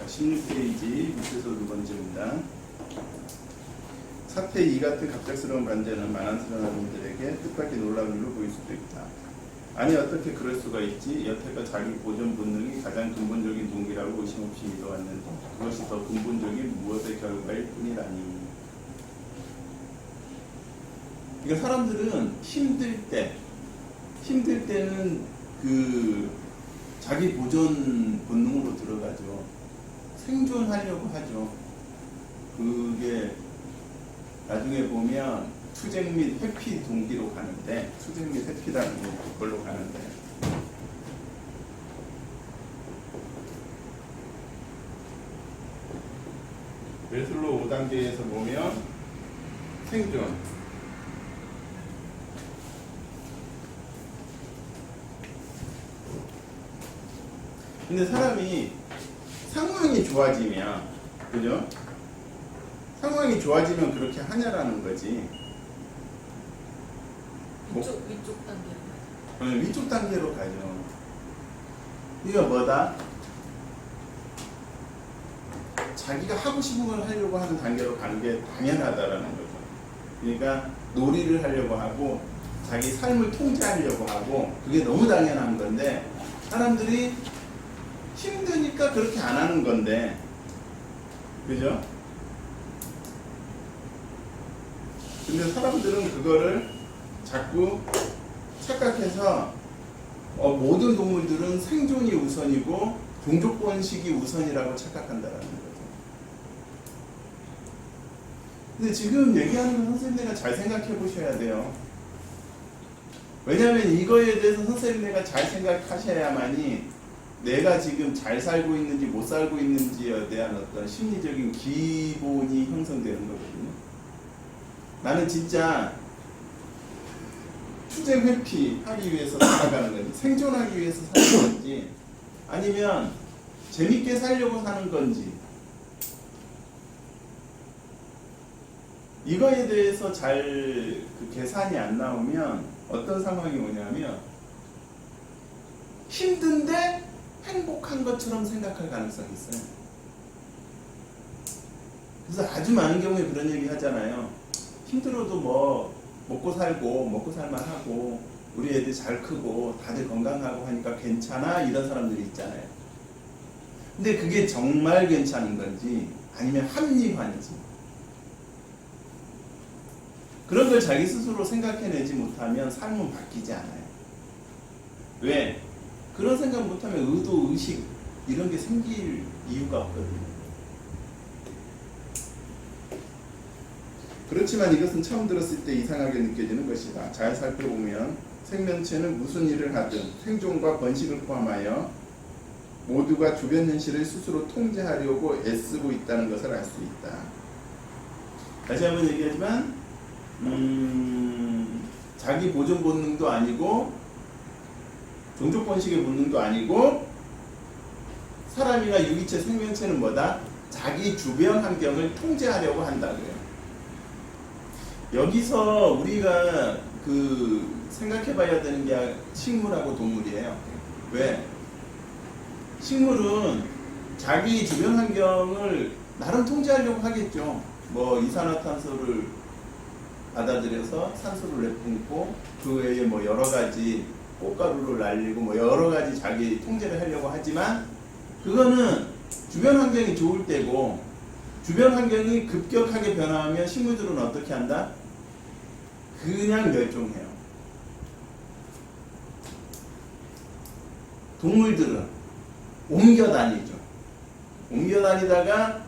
16페이지 밑에서 두 번째입니다. 사태 2 같은 갑작스러운 반전은 많은 사람들에게 뜻밖의 놀라운 일로 보일 수도 있다. 아니 어떻게 그럴 수가 있지? 여태껏 자기 보존 본능이 가장 근본적인 동기라고 의심 없이 믿어왔는데 그것이 더 근본적인 무엇의 결과일 뿐이라니. 그러니까 사람들은 힘들 때는 그 자기 보존 본능으로 들어가죠. 생존하려고 하죠. 그게 나중에 보면 투쟁 및 회피 동기로 가는데, 투쟁 및 회피라는 게 그걸로 가는데, 매슬로 5단계에서 보면 생존, 근데 사람이 상황이 좋아지면, 그죠? 상황이 좋아지면 그렇게 하냐라는 거지. 위쪽 단계로 가죠. 위쪽 단계로 가죠. 이거 뭐다? 자기가 하고 싶은 걸 하려고 하는 단계로 가는 게 당연하다라는 거죠. 그러니까 놀이를 하려고 하고 자기 삶을 통제하려고 하고 그게 너무 당연한 건데 사람들이 힘드니까 그렇게 안 하는 건데, 그죠? 근데 사람들은 그거를 자꾸 착각해서 모든 동물들은 생존이 우선이고 종족번식이 우선이라고 착각한다라는 거죠. 근데 지금 얘기하는 건 선생님네가 잘 생각해 보셔야 돼요. 왜냐하면 이거에 대해서 선생님네가 잘 생각하셔야만이 내가 지금 잘 살고 있는지 못 살고 있는지에 대한 어떤 심리적인 기본이 형성되는 거거든요. 나는 진짜 투쟁 회피하기 위해서 살아가는 건지, 생존하기 위해서 사는 건지, 아니면 재밌게 살려고 사는 건지, 이거에 대해서 잘 그 계산이 안 나오면 어떤 상황이 오냐면 힘든데 행복한 것처럼 생각할 가능성이 있어요. 그래서 아주 많은 경우에 그런 얘기 하잖아요. 힘들어도 뭐 먹고 살고 먹고 살만하고 우리 애들 잘 크고 다들 건강하고 하니까 괜찮아, 이런 사람들이 있잖아요. 근데 그게 정말 괜찮은 건지 아니면 합리화인지, 그런 걸 자기 스스로 생각해내지 못하면 삶은 바뀌지 않아요. 왜? 그런 생각 못하면 의도, 의식 이런 게 생길 이유가 없거든요. 그렇지만 이것은 처음 들었을 때 이상하게 느껴지는 것이다. 잘 살펴보면 생명체는 무슨 일을 하든 생존과 번식을 포함하여 모두가 주변 현실을 스스로 통제하려고 애쓰고 있다는 것을 알 수 있다. 다시 한번 얘기하지만 자기 보존 본능도 아니고 종족 번식의 본능도 아니고 사람이나 유기체 생명체는 뭐다? 자기 주변 환경을 통제하려고 한다고요. 여기서 우리가 생각해봐야 되는 게 식물하고 동물이에요. 왜? 식물은 자기 주변 환경을 나름 통제하려고 하겠죠. 뭐 이산화탄소를 받아들여서 산소를 내뿜고 그 외에 뭐 여러 가지 꽃가루를 날리고 뭐 여러 가지 자기 통제를 하려고 하지만 그거는 주변 환경이 좋을 때고, 주변 환경이 급격하게 변화하면 식물들은 어떻게 한다? 그냥 멸종해요. 동물들은 옮겨 다니죠. 옮겨 다니다가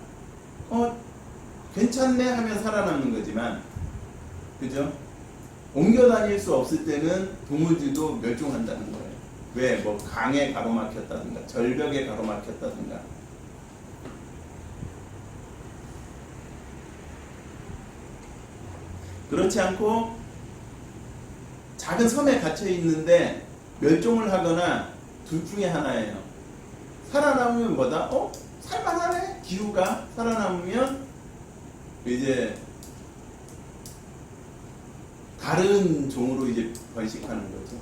괜찮네 하면 살아남는 거지만, 그죠? 옮겨 다닐 수 없을 때는 동물들도 멸종한다는 거예요. 왜? 뭐 강에 가로막혔다든가 절벽에 가로막혔다든가. 그렇지 않고 작은 섬에 갇혀 있는데 멸종을 하거나 둘 중에 하나예요. 살아남으면 뭐다? 살만하네? 기후가 살아남으면 이제 다른 종으로 이제 번식하는 거죠.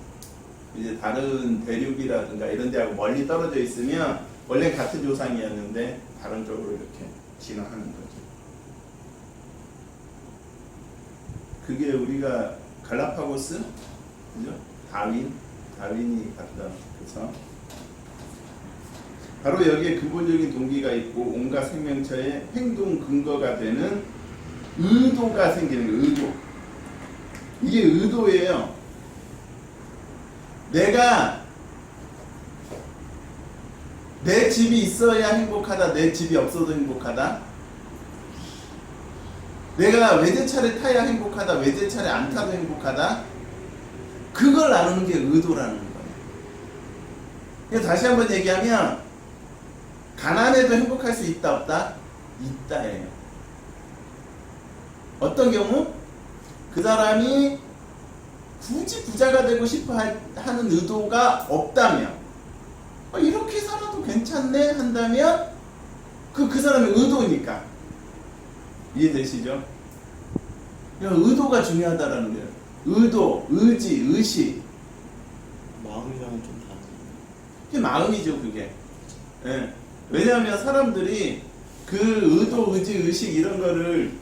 이제 다른 대륙이라든가 이런 데하고 멀리 떨어져 있으면 원래 같은 조상이었는데 다른 쪽으로 이렇게 진화하는 거죠. 그게 우리가 갈라파고스, 그죠? 다윈이 갔다. 그래서 바로 여기에 근본적인 동기가 있고 온갖 생명체의 행동 근거가 되는 의도가 생기는 거예요. 의도. 이게 의도예요. 내가 내 집이 있어야 행복하다, 내 집이 없어도 행복하다. 내가 외제차를 타야 행복하다, 외제차를 안 타도 행복하다. 그걸 나누는 게 의도라는 거예요. 그래서 다시 한번 얘기하면 가난해도 행복할 수 있다 없다? 있다예요. 어떤 경우? 그 사람이 굳이 부자가 되고 싶어 하는 의도가 없다면, 이렇게 살아도 괜찮네 한다면 그 사람의 의도니까. 이해되시죠? 의도가 중요하다라는 거예요. 의도, 의지, 의식. 마음이랑은 좀 다르죠. 그게 마음이죠, 그게. 예. 왜냐하면 사람들이 그 의도, 의지, 의식 이런 거를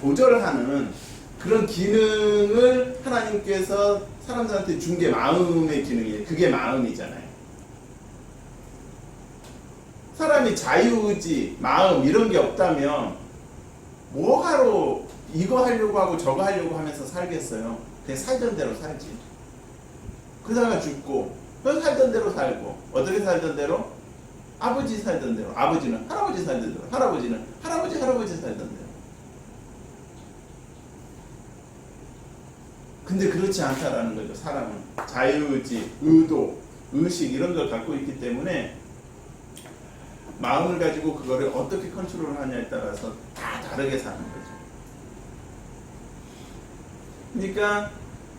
조절하는 그런 기능을 하나님께서 사람들한테 준 게 마음의 기능이에요. 그게 마음이잖아요. 사람이 자유의지, 마음 이런 게 없다면 뭐하러 이거 하려고 하고 저거 하려고 하면서 살겠어요. 그냥 살던 대로 살지. 그러다가 죽고 또 살던 대로 살고. 어떻게 살던 대로? 아버지 살던 대로. 아버지는 할아버지 살던 대로. 할아버지는 할아버지 살던 대로. 근데 그렇지 않다라는 거죠. 사람은 자유의지, 의도, 의식 이런 걸 갖고 있기 때문에 마음을 가지고 그거를 어떻게 컨트롤하냐에 따라서 다 다르게 사는 거죠. 그러니까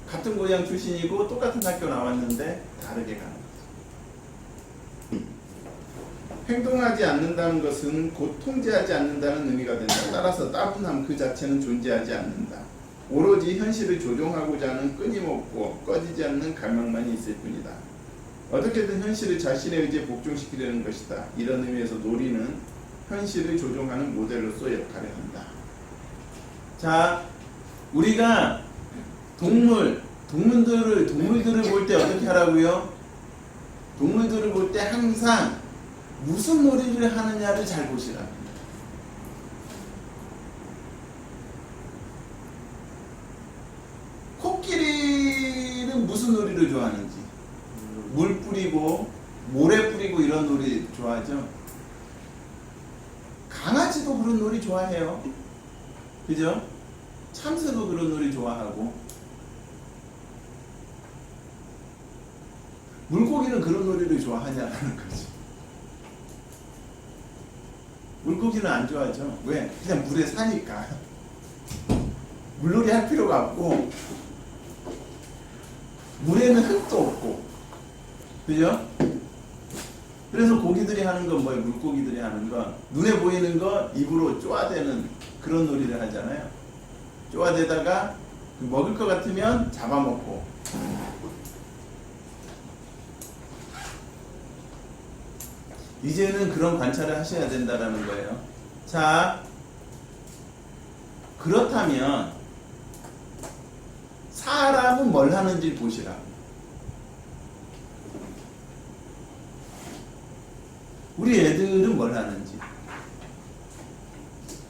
같은 고향 출신이고 똑같은 학교 나왔는데 다르게 가는 거죠. 행동하지 않는다는 것은 곧 통제하지 않는다는 의미가 된다. 따라서 따분함 그 자체는 존재하지 않는다. 오로지 현실을 조종하고자 하는 끊임없고 꺼지지 않는 갈망만이 있을 뿐이다. 어떻게든 현실을 자신의 의지에 복종시키려는 것이다. 이런 의미에서 놀이는 현실을 조종하는 모델로서 역할을 한다. 자, 우리가 동물들을 볼 때 어떻게 하라고요? 동물들을 볼 때 항상 무슨 놀이를 하느냐를 잘 보시라. 코끼리는 무슨 놀이를 좋아하는지. 물 뿌리고 모래 뿌리고 이런 놀이 좋아하죠. 강아지도 그런 놀이 좋아해요. 그죠? 참새도 그런 놀이 좋아하고. 물고기는 그런 놀이를 좋아하냐라는 거지. 물고기는 안 좋아하죠. 왜? 그냥 물에 사니까. 물놀이 할 필요가 없고 물에는 흙도 없고. 그죠? 그래서 고기들이 하는 건 뭐예요? 물고기들이 하는 건 눈에 보이는 거 입으로 쪼아대는 그런 놀이를 하잖아요. 쪼아대다가 먹을 것 같으면 잡아먹고. 이제는 그런 관찰을 하셔야 된다라는 거예요. 자, 그렇다면 사람은 뭘 하는지 보시라. 우리 애들은 뭘 하는지.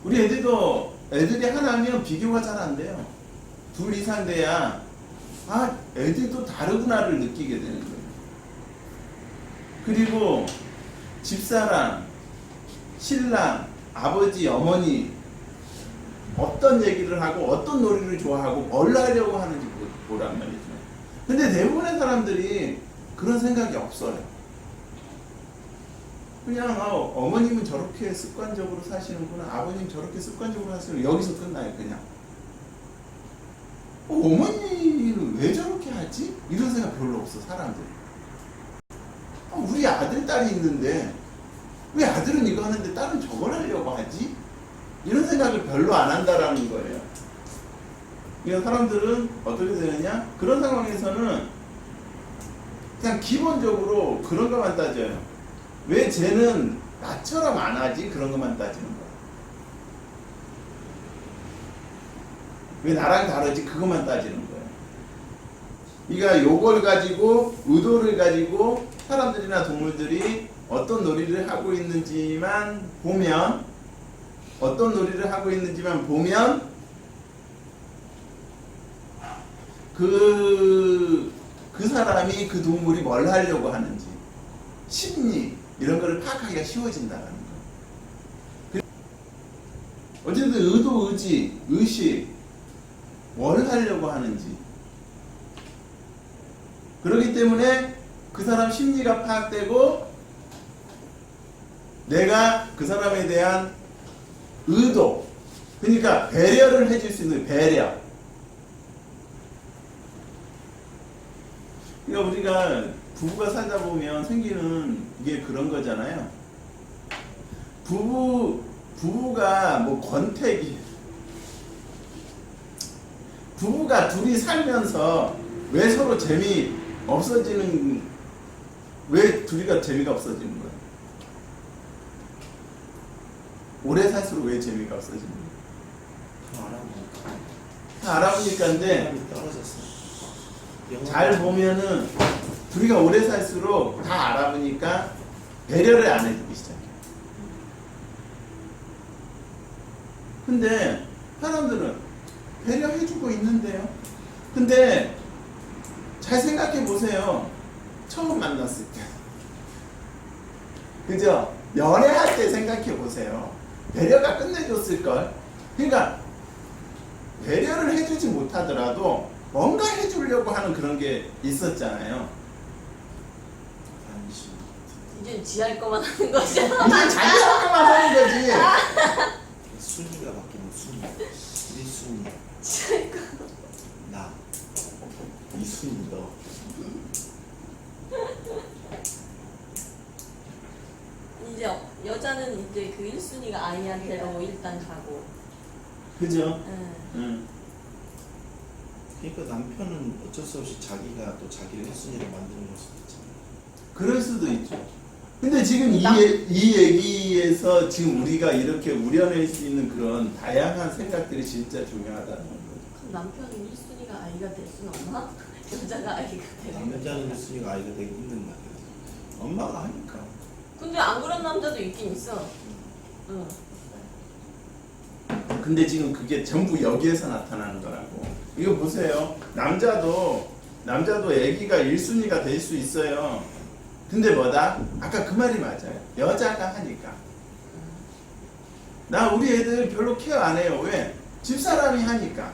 우리 애들이 하나면 비교가 잘 안 돼요. 둘 이상 돼야 애들도 다르구나를 느끼게 되는 거예요. 그리고 집사람, 신랑, 아버지, 어머니 어떤 얘기를 하고 어떤 놀이를 좋아하고 뭘 하려고 하는지 보란 말이죠. 근데 대부분의 사람들이 그런 생각이 없어요. 그냥 어머님은 저렇게 습관적으로 사시는구나, 아버님 저렇게 습관적으로 사시는, 여기서 끝나요. 그냥 어머니는 왜 저렇게 하지? 이런 생각 별로 없어. 사람들이 우리 아들, 딸이 있는데 왜 아들은 이거 하는데 딸은 저걸 하려고 하지? 이런 생각을 별로 안 한다라는 거예요. 그러니까 사람들은 어떻게 되느냐? 그런 상황에서는 그냥 기본적으로 그런 것만 따져요. 왜 쟤는 나처럼 안 하지? 그런 것만 따지는 거야. 왜 나랑 다르지? 그것만 따지는 거야. 그러니까 요걸 가지고 의도를 가지고 사람들이나 동물들이 어떤 놀이를 하고 있는지만 보면 그 사람이 그 동물이 뭘 하려고 하는지 심리 이런 거를 파악하기가 쉬워진다는 거. 어쨌든 의도, 의지, 의식 뭘 하려고 하는지 그렇기 때문에 그 사람 심리가 파악되고 내가 그 사람에 대한 의도 그러니까 배려를 해줄 수 있는 배려. 그러니까 우리가 부부가 살다 보면 생기는 이게 그런 거잖아요. 부부가 뭐 권태기 부부가 둘이 살면서 왜 서로 왜 둘이가 재미가 없어지는 거야? 오래 살수록 왜 재미가 없어지는 거야? 다 알아보니까인데 사람이 떨어졌어. 잘 보면은 둘이가 오래 살수록 다 알아보니까 배려를 안 해주기 시작해. 근데 사람들은 배려해주고 있는데요. 근데 잘 생각해 보세요. 처음 만났을 때. 그죠? 연애할 때 생각해 보세요. 배려가 끝내줬을걸. 그러니까 배려를 해주지 못하더라도 뭔가 해주려고 하는 그런 게 있었잖아요. 관심. 이제 지할 거만 하는 거죠. 이제 자기 생각만 하는 거지. 순위가 바뀌는 순위. 1순위 지할 거. 나. 2순위 너. 이제 여자는 이제 그 1순위가 아이한테로 일단 가고. 그죠? 응. 응. 그러니까 남편은 어쩔 수 없이 자기가 또 자기를 1순위로 만드는 걸 수도 있잖아. 그럴 수도 있죠. 근데 지금 이 얘기에서 지금 우리가 이렇게 우려낼 수 있는 그런 다양한 생각들이 진짜 중요하다는 거죠. 그럼 남편은 1순위가 아이가 될 수는 없나? 여자가 아이가 되는. 남자는 1순위가 아이가 되기 힘든 말이야. 엄마가 하니까. 근데 안 그런 남자도 있긴 있어. 응. 근데 지금 그게 전부 여기에서 나타나는 거라고. 이거 보세요. 남자도 아기가 1순위가 될 수 있어요. 근데 뭐다? 아까 그 말이 맞아요. 여자가 하니까. 나 우리 애들 별로 케어 안 해요. 왜? 집사람이 하니까.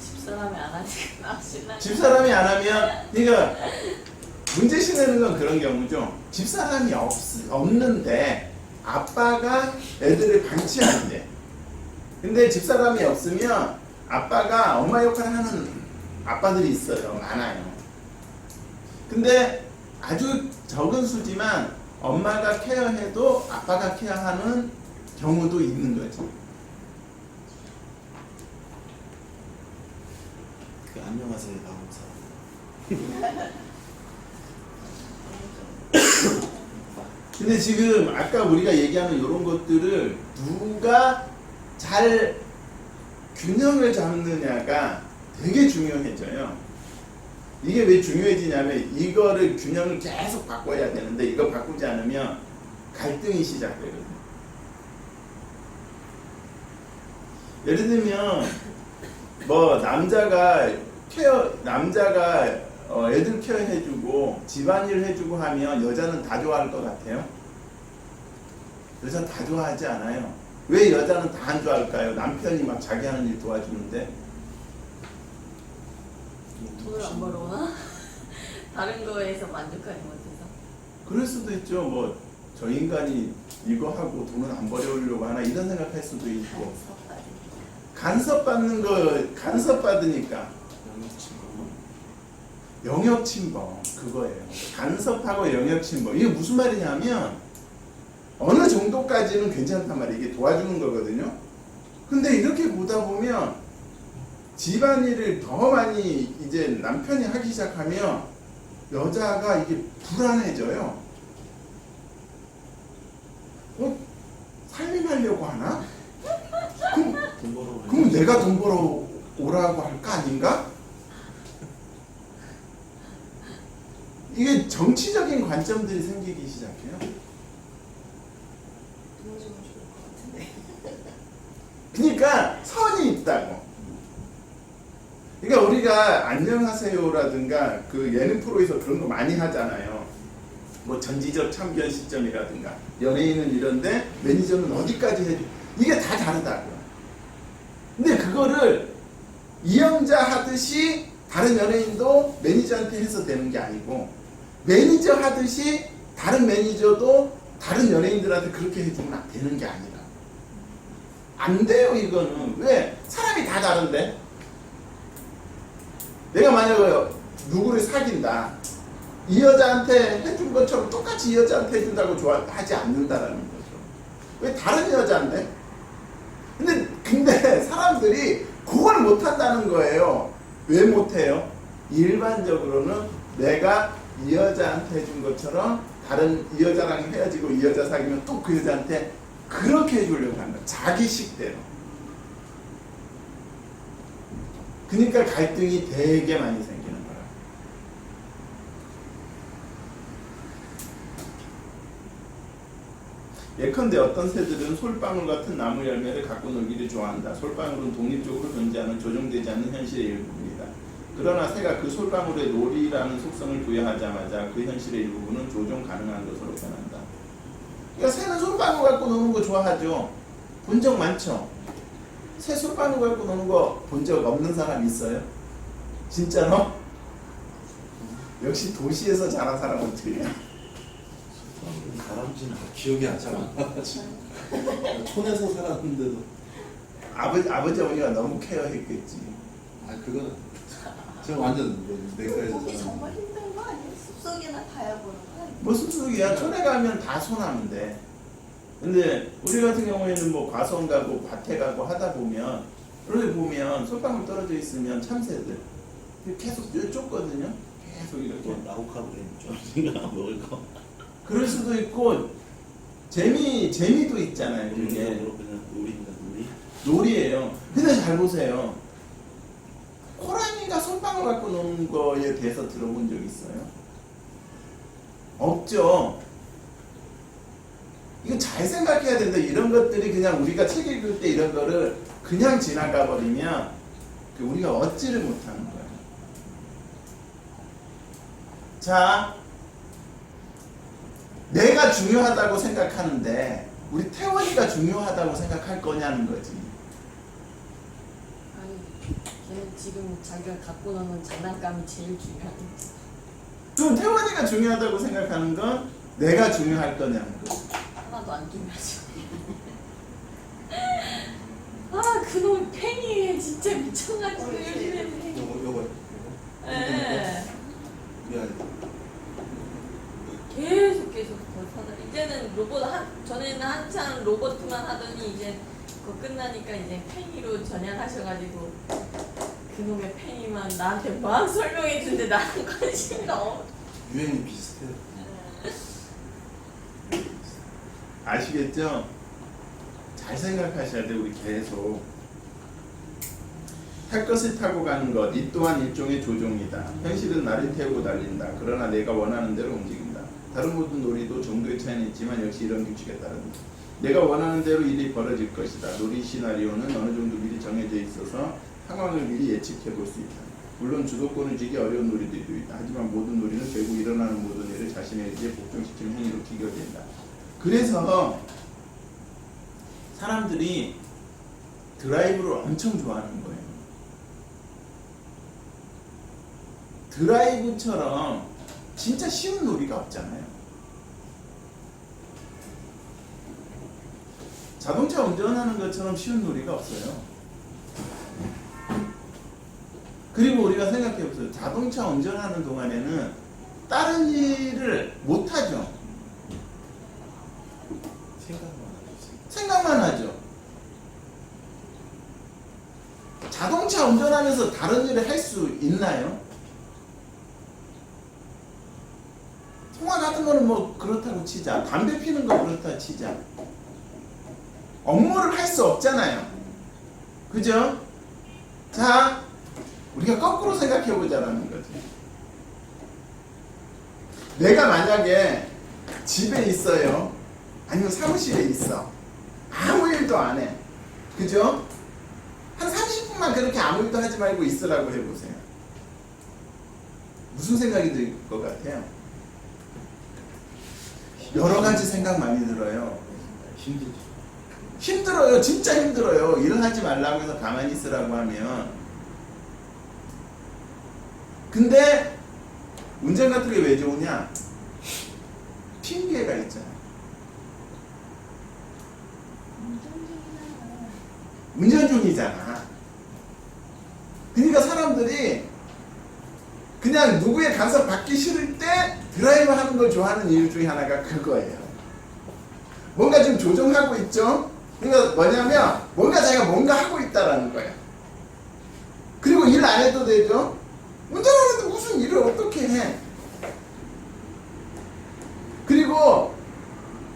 집사람이 안 하니까 신나. 집사람이 안 하면, 그러니까 문제시내는 건 그런 경우죠. 집사람이 없는데 아빠가 애들을 방치하는데. 근데 집사람이 없으면 아빠가 엄마 역할을 하는 아빠들이 있어요. 많아요. 근데 아주 적은 수지만 엄마가 케어해도 아빠가 케어하는 경우도 있는 거죠. 그 안녕하세요 나온 사람. 근데 지금 아까 우리가 얘기하는 이런 것들을 누가 잘 균형을 잡느냐가 되게 중요해져요. 이게 왜 중요해지냐면 이거를 균형을 계속 바꿔야 되는데 이거 바꾸지 않으면 갈등이 시작되거든요. 예를 들면 뭐 남자가 애들 케어해주고 집안일 해주고 하면 여자는 다 좋아할 것 같아요? 여자는 다 좋아하지 않아요. 왜 여자는 다 안 좋아할까요? 남편이 막 자기 하는 일 도와주는데. 돈을 안 벌어오나? 다른 거에서 만족하지 못해서. 그럴 수도 있죠. 뭐 저 인간이 이거 하고 돈은 안 벌어오려고 하나 이런 생각할 수도 있고. 간섭받는 거 간섭받으니까 영역 침범 그거예요. 간섭하고 영역 침범. 이게 무슨 말이냐면 어느 정도까지는 괜찮단 말이에요. 이게 도와주는 거거든요. 근데 이렇게 보다 보면 집안일을 더 많이 이제 남편이 하기 시작하면 여자가 이게 불안해져요. 살림하려고 하나? 돈 벌어. 그럼 내가 돈 벌어 오라고 할 거 아닌가? 이게 정치적인 관점들이 생기기 시작해요. 도와주면 좋을 것 같은데. 그러니까 선이 있다고. 그러니까 우리가 안녕하세요라든가 그 예능 프로에서 그런 거 많이 하잖아요. 뭐 전지적 참견 시점이라든가 연예인은 이런데 매니저는 어디까지 해줘. 이게 다 다르다고요. 근데 그거를 이영자 하듯이 다른 연예인도 매니저한테 해서 되는 게 아니고 매니저 하듯이 다른 매니저도 다른 연예인들한테 그렇게 해주면 되는 게 아니라 안 돼요. 이거는 왜? 사람이 다 다른데 내가 만약에 누구를 사귄다 이 여자한테 해준 것처럼 똑같이 이 여자한테 해준다고 좋아하지 않는다라는 거죠. 왜? 다른 여자인데. 근데 사람들이 그걸 못한다는 거예요. 왜 못해요? 일반적으로는 내가 이 여자한테 해준 것처럼 다른 이 여자랑 헤어지고 이 여자 사귀면 또 그 여자한테 그렇게 해주려고 한다. 자기 식대로. 그러니까 갈등이 되게 많이 생기는 거야. 예컨대 어떤 새들은 솔방울 같은 나무 열매를 갖고 놀기를 좋아한다. 솔방울은 독립적으로 존재하는 조종되지 않는 현실의 일부분이다. 그러나 새가 그 솔방울에 놀이라는 속성을 부여하자마자 그 현실의 일부분은 조종 가능한 것으로 변한다. 그러니까 새는 솔방울 갖고 노는 거 좋아하죠. 본 적 많죠. 새 솔방울 갖고 노는 거 본 적 없는 사람 있어요? 진짜로? 역시 도시에서 자란 사람은 어떻게 해요? 다람쥐는 기억이 안 잘 안 나가지고 촌에서 살았는데도 아버지 어머니가 너무 케어했겠지. 그거는 제가 완전 내과에서 보기 정말 힘든 거 아니에요? 숲속이나 가야 보는 거 아니에요? 뭐 숲속이야. 촌에 가면 다 소나면 돼. 근데 우리 같은 경우에는 뭐 과수원 가고 밭에 가고 하다 보면 그러게 보면 솔방울 떨어져 있으면 참새들 계속 쫓거든요. 계속 이렇게. 라우카브레 좀 먹을 거. 그럴 수도 있고 재미도 있잖아요. 그게 그냥 놀이입니다. 놀이. 놀이예요. 근데 잘 보세요. 호랑이가 솔방울 갖고 노는 거에 대해서 들어본 적 있어요? 없죠. 이거 잘 생각해야 된다. 이런 것들이 그냥 우리가 책 읽을 때 이런 거를 그냥 지나가 버리면 우리가 얻지를 못하는 거예요. 자, 내가 중요하다고 생각하는데 우리 태원이가 중요하다고 생각할 거냐는 거지. 아니, 걔는 지금 자기가 갖고 노는 장난감이 제일 중요한. 그럼 태원이가 중요하다고 생각하는 건 내가 중요할 거냐는 거지. 하나도 안 중요하죠. 아, 그놈 팽이에 진짜 미쳐가지고 요즘에. 요거. 예. 미안해. 계속 벌판을 이제는 로봇 전에는 한창 로봇만 하더니 이제 그거 끝나니까 이제 팽이로 전향하셔가지고 그놈의 팽이만 나한테 막 설명해 주는데 나는 관심이 없어. 유행이 비슷해요. 아시겠죠? 잘 생각하셔야 돼. 우리 계속 탈 것을 타고 가는 것, 이 또한 일종의 조종이다. 현실은 나를 태우고 달린다. 그러나 내가 원하는 대로 움직인다. 다른 모든 놀이도 정도의 차이는 있지만 역시 이런 규칙에 따른다. 내가 원하는 대로 일이 벌어질 것이다. 놀이 시나리오는 어느 정도 미리 정해져 있어서 상황을 미리 예측해 볼 수 있다. 물론 주도권을 쥐기 어려운 놀이들도 있다. 하지만 모든 놀이는 결국 일어나는 모든 일을 자신의 의지에 복종시키는 행위로 귀결된다. 그래서 사람들이 드라이브를 엄청 좋아하는 거예요. 드라이브처럼 진짜 쉬운 놀이가 없잖아요. 자동차 운전하는 것처럼 쉬운 놀이가 없어요. 그리고 우리가 생각해 보세요. 자동차 운전하는 동안에는 다른 일을 못하죠. 생각만 하죠. 자동차 운전하면서 다른 일을 할 수 있나요? 통화 같은 거는 뭐 그렇다고 치자. 담배 피는 거 그렇다 치자. 업무를 할 수 없잖아요. 그죠? 자, 우리가 거꾸로 생각해 보자라는 거지. 내가 만약에 집에 있어요. 아니면 사무실에 있어. 아무 일도 안 해. 그죠? 한 30분만 그렇게 아무 일도 하지 말고 있으라고 해보세요. 무슨 생각이 들 것 같아요? 여러 가지 생각 많이 들어요. 힘들죠. 힘들어요. 진짜 힘들어요. 일을 하지 말라고 해서 가만히 있으라고 하면. 근데 운전 같은 게 왜 좋으냐? 핑계가 있잖아요. 운전 중이잖아. 그러니까 사람들이 그냥 누구의 간섭 받기 싫을 때 드라이브 하는 걸 좋아하는 이유 중에 하나가 그거예요. 뭔가 좀 조정하고 있죠? 그러니까 뭐냐면 뭔가 자기가 뭔가 하고 있다라는 거예요. 그리고 일 안 해도 되죠? 운전하는데 무슨 일을 어떻게 해? 그리고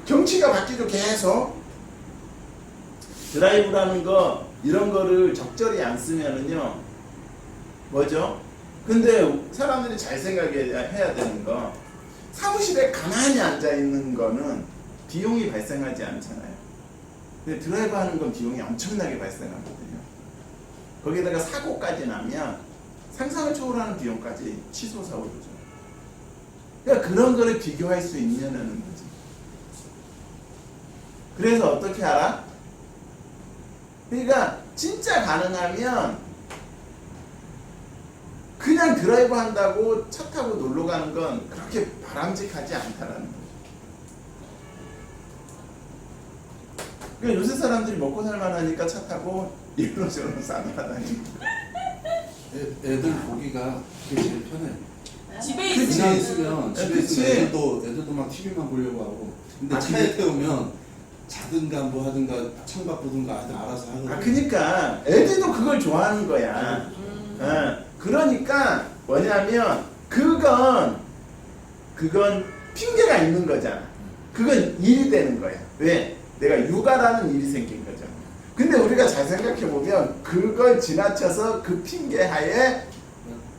경치가 바뀌죠. 계속 드라이브라는 거 이런 거를 적절히 안 쓰면은요 뭐죠? 근데 사람들이 잘 생각해야 되는 거 사무실에 가만히 앉아 있는 거는 비용이 발생하지 않잖아요. 근데 드라이브 하는 건 비용이 엄청나게 발생하거든요. 거기다가 사고까지 나면 상상을 초월하는 비용까지 치솟아오르죠. 그러니까 그런 거를 비교할 수 있냐는 거지. 그래서 어떻게 알아? 그러니까 진짜 가능하면 그냥 드라이브 한다고 차 타고 놀러 가는 건 그렇게 바람직하지 않다라는 거죠. 그러니까 요새 사람들이 먹고 살만하니까 차 타고 이런저런 싸돌아다니고. 애들 보기가 그게 제일 편해. 집에 그치. 집에 있으면 있으면 집에 그치. 있으면 애들도 막 TV만 보려고 하고. 근데 아, 차에 태우면 자든가 뭐 하든가 창밖 보든가 애들 알아서 하거든. 아 그러니까 애들도 그걸 좋아하는 거야. 그러니까 뭐냐면 그건 핑계가 있는 거잖아. 그건 일이 되는 거야. 왜? 내가 육아라는 일이 생긴 거죠. 근데 우리가 잘 생각해 보면 그걸 지나쳐서 그 핑계 하에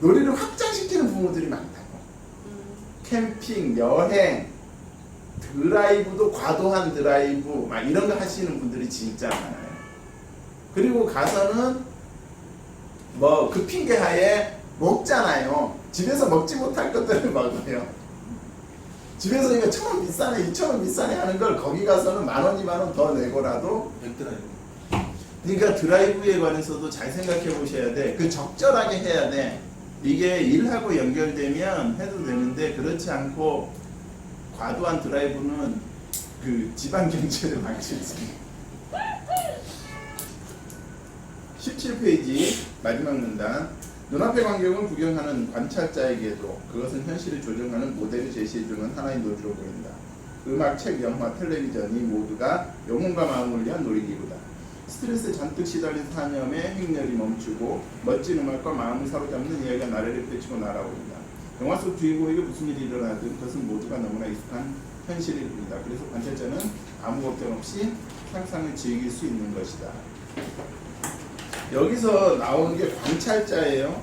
놀이를 확장시키는 부모들이 많다고. 캠핑, 여행, 드라이브도 과도한 드라이브 막 이런 거 하시는 분들이 진짜 많아요. 그리고 가서는 뭐 그 핑계 하에 먹잖아요. 집에서 먹지 못할 것들을 먹어요. 집에서 이거 1,000원 비싸네 2,000원 비싸네 하는 걸 거기 가서는 10,000원 20,000원 더 내고라도. 백드라이브. 그러니까 드라이브에 관해서도 잘 생각해 보셔야 돼. 그 적절하게 해야 돼. 이게 일하고 연결되면 해도 되는데 그렇지 않고 과도한 드라이브는 그 지방 경제를 망치지. 17페이지 마지막 문단. 눈앞의 광경을 구경하는 관찰자에게도 그것은 현실을 조정하는 모델을 제시해주는 하나의 노트로 보인다. 음악, 책, 영화, 텔레비전이 모두가 영혼과 마음을 위한 놀이기구다. 스트레스에 잔뜩 시달린 사념의 행렬이 멈추고 멋진 음악과 마음을 사로잡는 이야기가 나래를 펼치고 날아오른다. 영화 속 주인공에게 무슨 일이 일어나든 그것은 모두가 너무나 익숙한 현실일 뿐이다. 그래서 관찰자는 아무 걱정 없이 상상을 즐길 수 있는 것이다. 여기서 나오는 게 관찰자예요.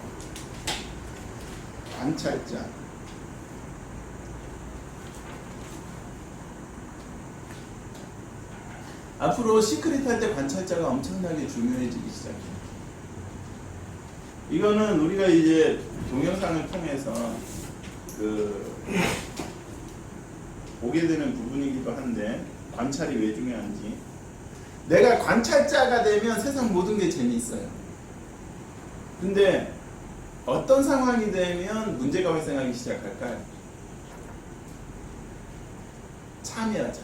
관찰자. 앞으로 시크릿 할 때 관찰자가 엄청나게 중요해지기 시작해요. 이거는 우리가 이제 동영상을 통해서 보게 되는 부분이기도 한데 관찰이 왜 중요한지. 내가 관찰자가 되면 세상 모든 게 재미있어요. 근데 어떤 상황이 되면 문제가 발생하기 시작할까요? 참여자.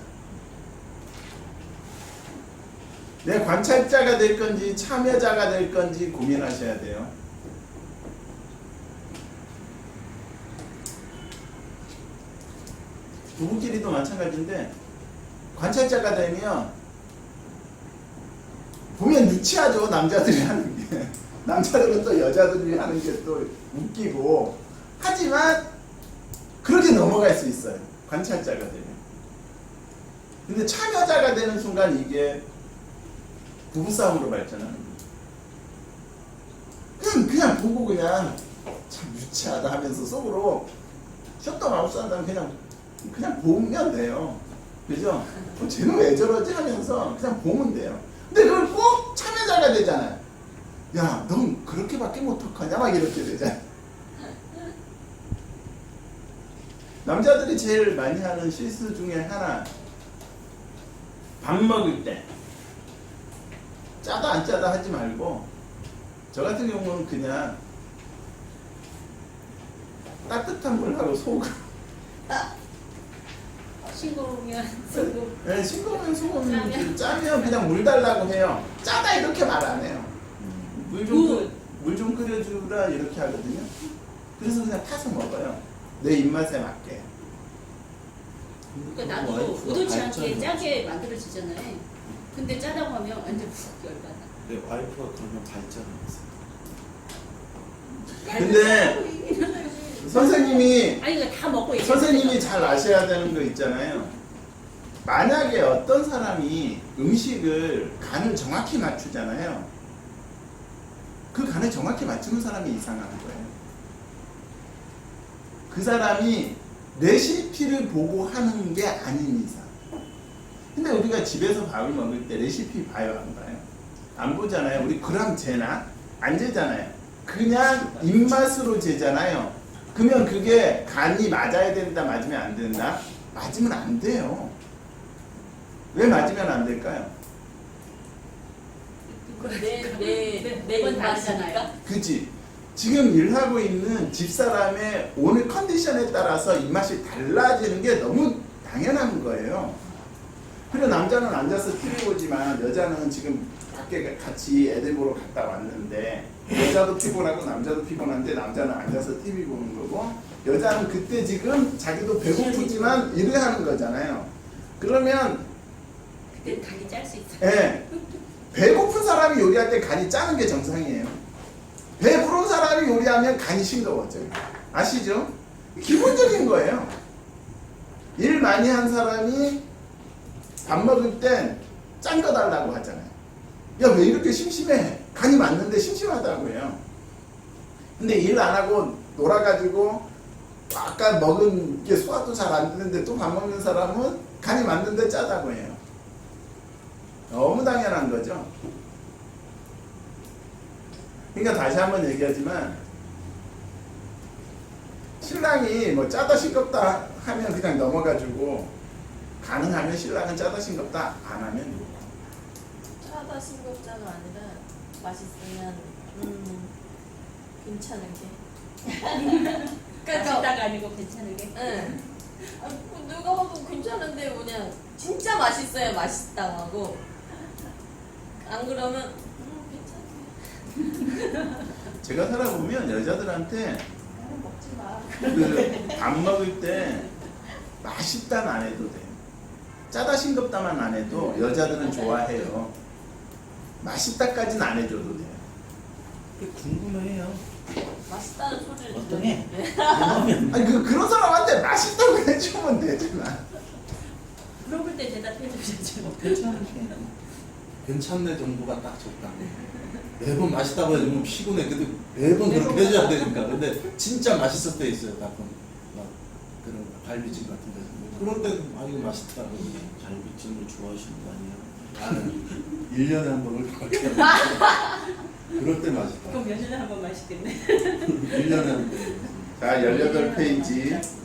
내가 관찰자가 될 건지 참여자가 될 건지 고민하셔야 돼요. 부부끼리도 마찬가지인데 관찰자가 되면 보면 유치하죠. 남자들이 하는 게. 남자들은 또 여자들이 하는 게 또 웃기고. 하지만 그렇게 넘어갈 수 있어요. 관찰자가 되면. 근데 참여자가 되는 순간 이게 부부싸움으로 발전하는 거예요. 그냥 보고 그냥 참 유치하다 하면서 속으로 셔터 마우스 한다면 그냥 보면 돼요. 그죠? 쟤는 왜 저러지 하면서 그냥 보면 돼요. 근데 그걸 꼭 참여자가 되잖아요. 야, 넌 그렇게밖에 못하냐? 막 이렇게 되잖아요. 남자들이 제일 많이 하는 실수 중에 하나, 밥 먹을 때 짜다 안 짜다 하지 말고, 저 같은 경우는 그냥 따뜻한 물하고 소금, 싱거우면 소금. 네, 싱거우면 소금, 짜면 그냥 물 달라고 해요. 짜다 이렇게 말 안 해요. 물 좀 끓여주라 이렇게 하거든요. 그래서 그냥 타서 먹어요. 내 입맛에 맞게. 그러니까 나도 의도치 않게 짜게 만들어지잖아요. 근데 짜다고 하면 완전 푹 열받아. 내 와이프가 그러면 발전을 했어. 근데 선생님이 아니 이거 다 먹고 있어. 선생님이 잘 아셔야 되는 거 있잖아요. 만약에 어떤 사람이 음식을 간을 정확히 맞추잖아요. 그 간을 정확히 맞추는 사람이 이상한 거예요. 그 사람이 레시피를 보고 하는 게 아닌 이상. 근데 우리가 집에서 밥을 먹을 때 레시피 봐요, 안 봐요? 안 보잖아요. 우리 그램 재나? 안 재잖아요. 그냥 입맛으로 재잖아요. 그러면 그게 간이 맞아야 된다, 맞으면 안 된다? 맞으면 안 돼요. 왜 맞으면 안 될까요? 내 매번 입맛이니까. 다르잖아요. 그치? 지금 일하고 있는 집사람의 오늘 컨디션에 따라서 입맛이 달라지는 게 너무 당연한 거예요. 그리고 남자는 앉아서 TV 보지만 여자는 지금 밖에 같이 애들 보러 갔다 왔는데, 여자도 피곤하고 남자도 피곤한데 남자는 앉아서 TV 보는 거고, 여자는 그때 지금 자기도 배고프지만 일을 하는 거잖아요. 그러면 그때 간이 짤 수 있어. 예, 배고픈 사람이 요리할 때 간이 짜는 게 정상이에요. 배부른 사람이 요리하면 간이 싱거워져요. 아시죠? 기본적인 거예요. 일 많이 한 사람이 밥 먹을 땐 짠 거 달라고 하잖아요. 야, 왜 이렇게 심심해? 간이 맞는데 심심하다고 해요. 근데 일 안 하고 놀아가지고 아까 먹은 게 소화도 잘 안 되는데 또 밥 먹는 사람은 간이 맞는데 짜다고 해요. 너무 당연한 거죠. 그러니까 다시 한번 얘기하지만, 신랑이 뭐 짜다 싱겁다 하면 그냥 넘어가지고, 가능하면 신랑은 짜다 싱겁다 안 하면 되고. 짜다 싱겁자가 아니라 맛있으면 괜찮은 게. 까지다가 아니고 괜찮은 게. 응. 아, 뭐 누가 봐도 괜찮은데 그냥 진짜 맛있어야 맛있다고 하고, 안 그러면 괜찮아. 제가 살아보면 여자들한테 먹지 마. 그 밥 먹을 때 맛있다는 안 해도 돼요. 짜다 싱겁다만 안 해도 여자들은 좋아해요. 맛있다까지는 안 해줘도 돼요. 궁금해요. 맛있다는 소리를 어떠해? 들으면 아니 그런 사람한테 맛있다고 해주면 되지만. 물어볼 때 대답해 주시죠. 괜찮네 정도가 딱 적당해. 매번 맛있다고 해주면 피곤해. 근데 매번 그렇게 해줘야 되니까. 근데 진짜 맛있을 때 있어요. 가끔 막 그런 갈비찜 같은 데서. 그럴 때는 아 이거 맛있다. 갈비찜을 좋아하시는 거 아니에요? 나는 1년에 한 번 올 것 같아요. 그럴 때 맛있다. 그럼 몇 년에 한 번 맛있겠네. 1년에 한 번. 자, 18페이지.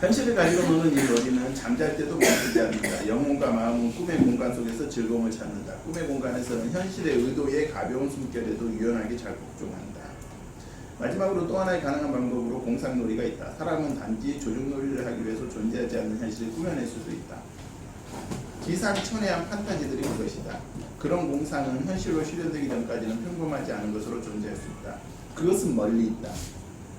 현실을 가지고 노는 이 놀이는 잠잘 때도 멈추지 않는다. 영혼과 마음은 꿈의 공간 속에서 즐거움을 찾는다. 꿈의 공간에서는 현실의 의도에 가벼운 숨결에도 유연하게 잘 복종한다. 마지막으로 또 하나의 가능한 방법으로 공상놀이가 있다. 사람은 단지 조종놀이를 하기 위해서 존재하지 않는 현실을 꾸며낼 수도 있다. 기상천외한 판타지들이 그것이다. 그런 공상은 현실로 실현되기 전까지는 평범하지 않은 것으로 존재할 수 있다. 그것은 멀리 있다.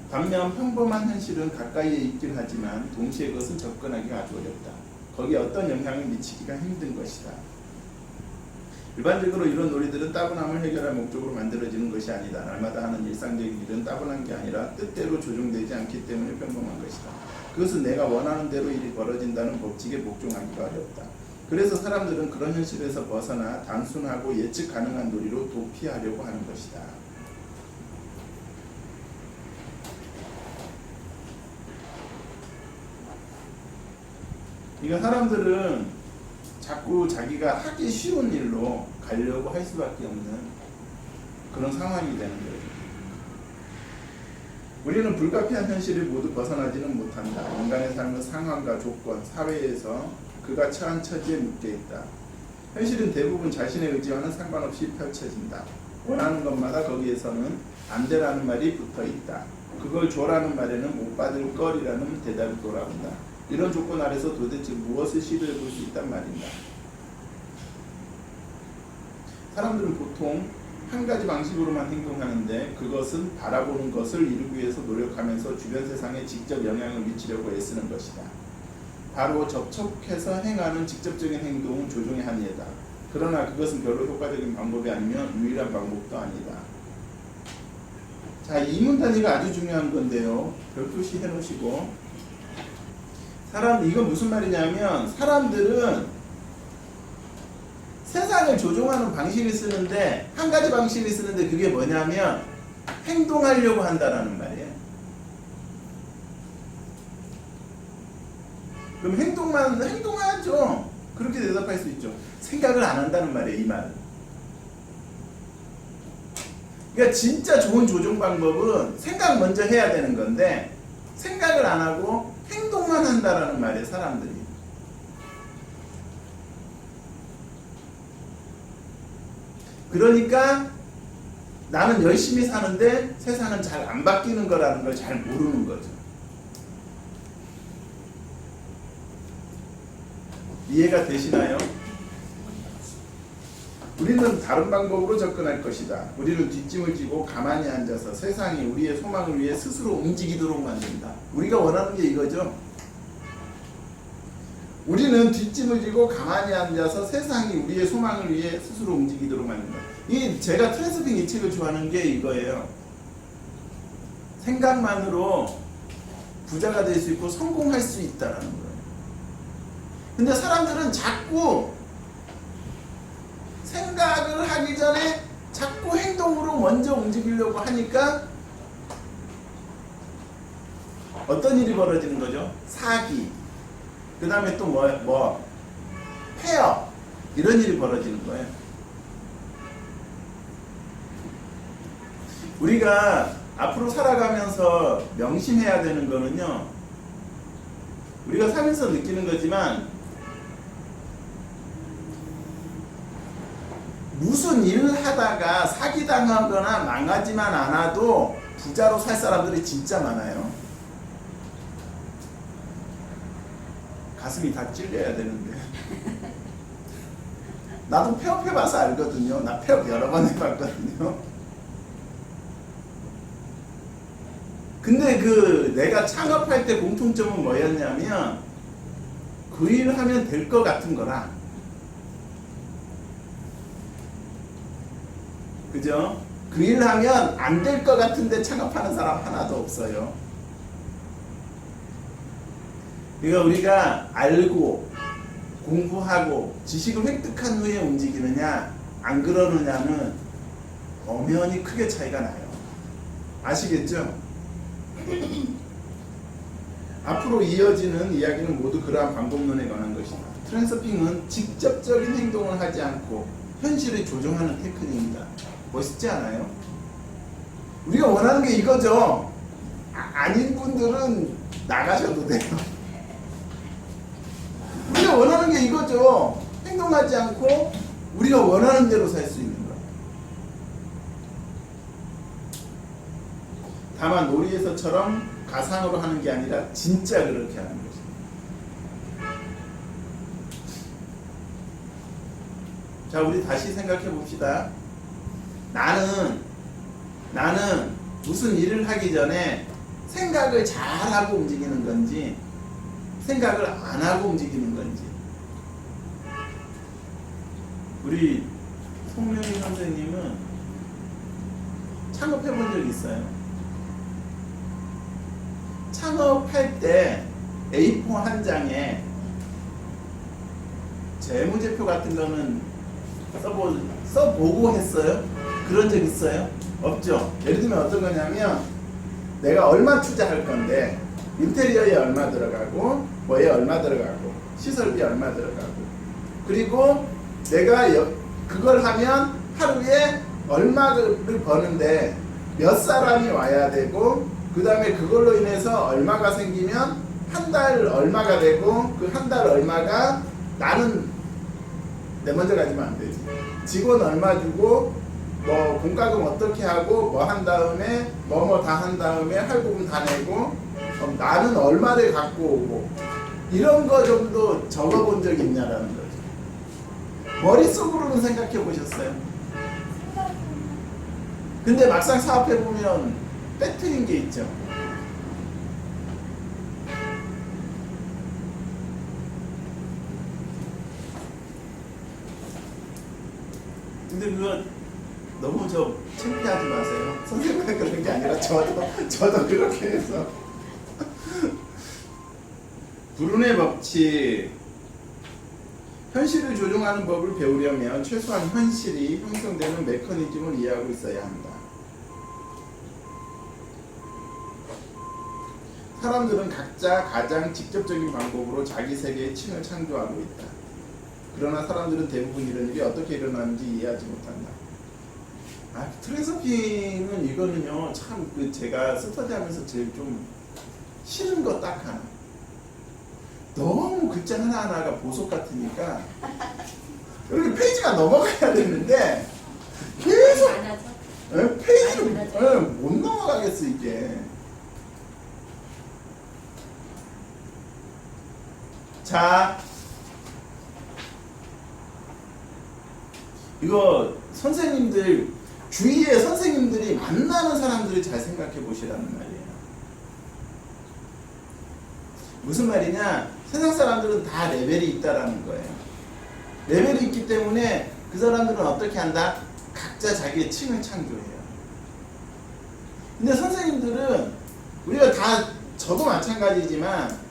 반면 평범한 현실은 가까이에 있긴 하지만 동시에 그것은 접근하기가 아주 어렵다. 거기에 어떤 영향을 미치기가 힘든 것이다. 일반적으로 이런 놀이들은 따분함을 해결할 목적으로 만들어지는 것이 아니다. 날마다 하는 일상적인 일은 따분한 게 아니라 뜻대로 조종되지 않기 때문에 평범한 것이다. 그것은 내가 원하는 대로 일이 벌어진다는 법칙에 복종하기가 어렵다. 그래서 사람들은 그런 현실에서 벗어나 단순하고 예측 가능한 논리로 도피하려고 하는 것이다. 그러니까 사람들은 자꾸 자기가 하기 쉬운 일로 가려고 할 수밖에 없는 그런 상황이 되는 거예요. 우리는 불가피한 현실을 모두 벗어나지는 못한다. 인간의 삶은 상황과 조건, 사회에서 그가 처한 처지에 묶여 있다. 현실은 대부분 자신의 의지와는 상관없이 펼쳐진다. 원하는 것마다 거기에서는 안 되라는 말이 붙어 있다. 그걸 줘라는 말에는 못 받을 거리라는 대답이 돌아온다. 이런 조건 아래서 도대체 무엇을 시도해 볼 수 있단 말인가? 사람들은 보통 한 가지 방식으로만 행동하는데 그것은 바라보는 것을 이루기 위해서 노력하면서 주변 세상에 직접 영향을 미치려고 애쓰는 것이다. 바로 접촉해서 행하는 직접적인 행동은 조종의 한 예다. 그러나 그것은 별로 효과적인 방법이 아니며 유일한 방법도 아니다. 자, 이 문단위가 아주 중요한 건데요. 별표시 해놓으시고 이건 무슨 말이냐면 사람들은 세상을 조종하는 방식을 쓰는데 한 가지 방식을 쓰는데 그게 뭐냐면 행동하려고 한다라는 말이에요. 그럼 행동하죠. 그렇게 대답할 수 있죠. 생각을 안 한다는 말이에요. 이 말은. 그러니까 진짜 좋은 조종 방법은 생각 먼저 해야 되는 건데 생각을 안 하고 행동만 한다라는 말이에요. 사람들이. 그러니까 나는 열심히 사는데 세상은 잘 안 바뀌는 거라는 걸 잘 모르는 거죠. 이해가 되시나요? 우리는 다른 방법으로 접근할 것이다. 우리는 뒷짐을 지고 가만히 앉아서 세상이 우리의 소망을 위해 스스로 움직이도록 만든다. 우리가 원하는 게 이거죠. 우리는 뒷짐을 지고 가만히 앉아서 세상이 우리의 소망을 위해 스스로 움직이도록 만든다. 제가 트랜스핑 이 책을 좋아하는 게 이거예요. 생각만으로 부자가 될 수 있고 성공할 수 있다는 거예요. 근데 사람들은 자꾸 생각을 하기 전에 자꾸 행동으로 먼저 움직이려고 하니까 어떤 일이 벌어지는 거죠? 사기, 그 다음에 또 폐업, 이런 일이 벌어지는 거예요. 우리가 앞으로 살아가면서 명심해야 되는 거는요, 우리가 살면서 느끼는 거지만 무슨 일을 하다가 사기당하거나 망하지만 않아도 부자로 살 사람들이 진짜 많아요. 가슴이 다 찔려야 되는데. 나도 폐업해봐서 알거든요. 나 폐업 여러 번 해봤거든요. 근데 내가 창업할 때 공통점은 뭐였냐면 그 일을 하면 될 것 같은 거라. 그죠? 그 일을 하면 안 될 것 같은데 창업하는 사람 하나도 없어요. 그러니까 우리가 알고 공부하고 지식을 획득한 후에 움직이느냐 안 그러느냐는 엄연히 크게 차이가 나요. 아시겠죠? 앞으로 이어지는 이야기는 모두 그러한 방법론에 관한 것이다. 트랜스핑은 직접적인 행동을 하지 않고 현실을 조종하는 테크닉이다. 멋있지 않아요? 우리가 원하는 게 이거죠. 아닌 분들은 나가셔도 돼요. 우리가 원하는 게 이거죠. 행동하지 않고 우리가 원하는 대로 살 수 있는 거. 다만 놀이에서처럼 가상으로 하는 게 아니라 진짜 그렇게 하는 거죠. 자, 우리 다시 생각해 봅시다. 나는 무슨 일을 하기 전에 생각을 잘하고 움직이는 건지 생각을 안 하고 움직이는 건지. 우리 송명희 선생님은 창업해 본 적 있어요. 창업할 때 A4 한 장에 재무제표 같은 거는 써보고 했어요? 그런 적 있어요? 없죠. 예를 들면 어떤 거냐면 내가 얼마 투자할 건데 인테리어에 얼마 들어가고 뭐에 얼마 들어가고 시설비에 얼마 들어가고 그리고 내가 그걸 하면 하루에 얼마를 버는데 몇 사람이 와야 되고 그 다음에 그걸로 인해서 얼마가 생기면 한 달 얼마가 되고 그 한 달 얼마가 나는 내 먼저 가지면 안 되지. 직원 얼마 주고 뭐 공과금 어떻게 하고 뭐 한 다음에 뭐 다 한 다음에 할부금 다 내고 나는 얼마를 갖고 오고 이런 거 정도 적어본 적이 있냐라는 거죠. 머릿속으로는 생각해 보셨어요? 근데 막상 사업해 보면 빼트린 게 있죠. 근데 그거 너무 창피하지 마세요. 선생님과 그런 게 아니라 저도 그렇게 해서 브루네 법칙. 현실을 조종하는 법을 배우려면 최소한 현실이 형성되는 메커니즘을 이해하고 있어야 한다. 사람들은 각자 가장 직접적인 방법으로 자기 세계의 층을 창조하고 있다. 그러나 사람들은 대부분 이런 일이 어떻게 일어나는지 이해하지 못한다. 트랜서핑은 이거는요, 참 제가 스터디하면서 제일 좀 싫은 거 딱 하나. 너무 글자 하나하나가 보석 같으니까 이렇게 페이지가 넘어가야 되는데 계속 페이지를 못 넘어가겠어 이게. 자, 이거 선생님들 주위에 선생님들이 만나는 사람들을 잘 생각해 보시라는 말이에요. 무슨 말이냐? 세상 사람들은 다 레벨이 있다라는 거예요. 레벨이 있기 때문에 그 사람들은 어떻게 한다? 각자 자기의 층을 창조해요. 근데 선생님들은 우리가 다 저도 마찬가지지만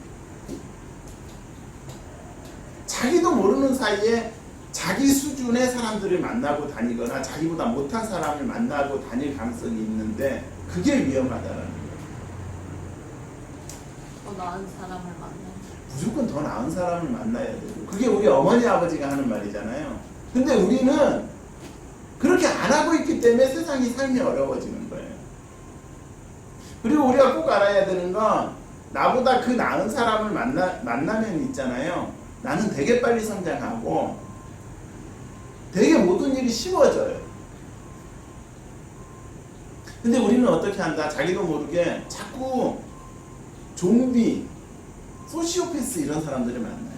자기도 모르는 사이에 자기 수준의 사람들을 만나고 다니거나 자기보다 못한 사람을 만나고 다닐 가능성이 있는데 그게 위험하다는 거예요. 더 나은 사람을 만나. 무조건 더 나은 사람을 만나야 되고 그게 우리 어머니 아버지가 하는 말이잖아요. 근데 우리는 그렇게 안 하고 있기 때문에 세상이 삶이 어려워지는 거예요. 그리고 우리가 꼭 알아야 되는 건 나보다 그 나은 사람을 만나면 있잖아요. 나는 되게 빨리 성장하고 되게 모든 일이 쉬워져요. 근데 우리는 어떻게 한다? 자기도 모르게 자꾸 좀비, 소시오패스 이런 사람들을 만나요.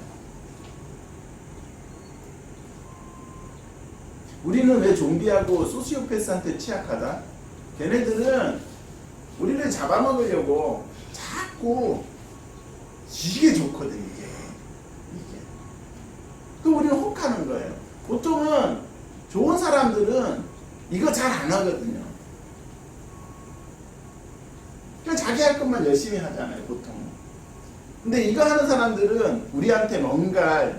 우리는 왜 좀비하고 소시오패스한테 취약하다? 걔네들은 우리를 잡아먹으려고 자꾸 이게 좋거든 이게. 그럼 우리는 혹하는 거예요. 보통은 좋은 사람들은 이거 잘 안 하거든요. 그냥 자기 할 것만 열심히 하잖아요, 보통은. 근데 이거 하는 사람들은 우리한테 뭔가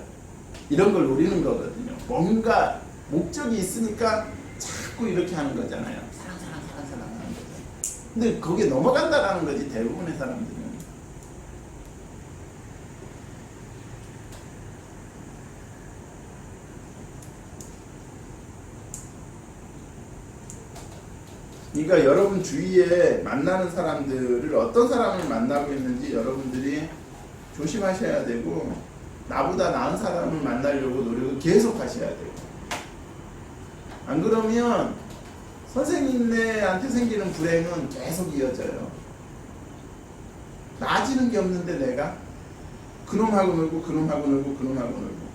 이런 걸 노리는 거거든요. 뭔가 목적이 있으니까 자꾸 이렇게 하는 거잖아요. 사랑 하는 거죠. 근데 거기에 넘어간다라는 거지, 대부분의 사람들은. 그러니까 여러분 주위에 만나는 사람들을 어떤 사람을 만나고 있는지 여러분들이 조심하셔야 되고 나보다 나은 사람을 만나려고 노력을 계속 하셔야 돼요. 안 그러면 선생님네한테 생기는 불행은 계속 이어져요. 나아지는 게 없는데 내가 그놈하고 놀고 그놈하고 놀고 그놈하고 놀고